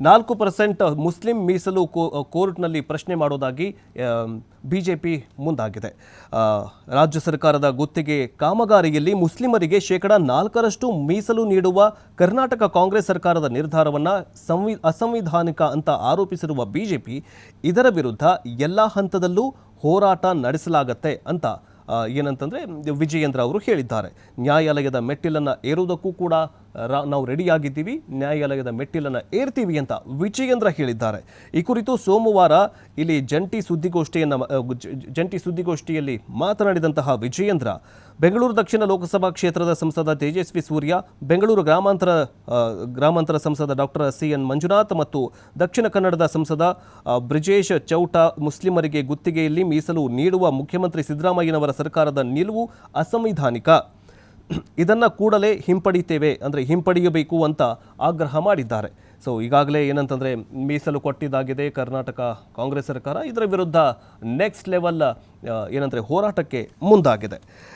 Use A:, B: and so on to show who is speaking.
A: 4% Muslim ಮೀಸಲು ಕೋರ್ಟ್ನಲ್ಲಿ ಪ್ರಶ್ನೆ ಮಾಡೋದಾಗಿ ಬಿಜೆಪಿ ಮುಂದಾಗಿದೆ. ರಾಜ್ಯ ಸರ್ಕಾರದ ಗುತ್ತಿಗೆ ಕಾಮಗಾರಿಯಲ್ಲಿ ಮುಸ್ಲಿಮರಿಗೆ 4% ಮೀಸಲು ನೀಡುವ ಕರ್ನಾಟಕ ಕಾಂಗ್ರೆಸ್ ಸರ್ಕಾರದ ನಿರ್ಧಾರವನ್ನು ಅಸಂವಿಧಾನಿಕ ಅಂತ ಆರೋಪಿಸಿರುವ ಬಿಜೆಪಿ ಇದರ ವಿರುದ್ಧ ಎಲ್ಲ ಹಂತದಲ್ಲೂ ಹೋರಾಟ ನಡೆಸಲಾಗತ್ತೆ ಅಂತ ಏನಂತಂದರೆ ವಿಜಯೇಂದ್ರ ಅವರು ಹೇಳಿದ್ದಾರೆ. ನ್ಯಾಯಾಲಯದ ಮೆಟ್ಟಿಲನ್ನು ಏರುವುದಕ್ಕೂ ಕೂಡ ನಾವು ರೆಡಿಯಾಗಿದ್ದೀವಿ, ನ್ಯಾಯಾಲಯದ ಮೆಟ್ಟಿಲನ್ನು ಏರ್ತೀವಿ ಅಂತ ವಿಜಯೇಂದ್ರ ಹೇಳಿದ್ದಾರೆ. ಈ ಕುರಿತು ಸೋಮವಾರ ಇಲ್ಲಿ ಜಂಟಿ ಸುದ್ದಿಗೋಷ್ಠಿಯಲ್ಲಿ ಮಾತನಾಡಿದಂತಹ ವಿಜಯೇಂದ್ರ, ಬೆಂಗಳೂರು ದಕ್ಷಿಣ ಲೋಕಸಭಾ ಕ್ಷೇತ್ರದ ಸಂಸದ ತೇಜಸ್ವಿ ಸೂರ್ಯ, ಬೆಂಗಳೂರು ಗ್ರಾಮಾಂತರ ಸಂಸದ ಡಾಕ್ಟರ್ CN ಮಂಜುನಾಥ್ ಮತ್ತು ದಕ್ಷಿಣ ಕನ್ನಡದ ಸಂಸದ ಬ್ರಿಜೇಶ್ ಚೌಟ ಮುಸ್ಲಿಮರಿಗೆ ಗುತ್ತಿಗೆಯಲ್ಲಿ ಮೀಸಲು ನೀಡುವ ಮುಖ್ಯಮಂತ್ರಿ ಸಿದ್ದರಾಮಯ್ಯನವರ ಸರ್ಕಾರದ ನಿಲುವು ಅಸಂವಿಧಾನಿಕ, ಇದನ್ನು ಕೂಡಲೇ ಹಿಂಪಡೆಯಬೇಕು ಅಂತ ಆಗ್ರಹ ಮಾಡಿದ್ದಾರೆ. ಸೊ ಈಗಾಗಲೇ ಏನಂತಂದರೆ ಮೀಸಲು ಕೊಟ್ಟಿದ್ದಾಗಿದೆ ಕರ್ನಾಟಕ ಕಾಂಗ್ರೆಸ್ ಸರ್ಕಾರ, ಇದರ ವಿರುದ್ಧ ನೆಕ್ಸ್ಟ್ ಲೆವೆಲ್ ಹೋರಾಟಕ್ಕೆ ಮುಂದಾಗಿದೆ.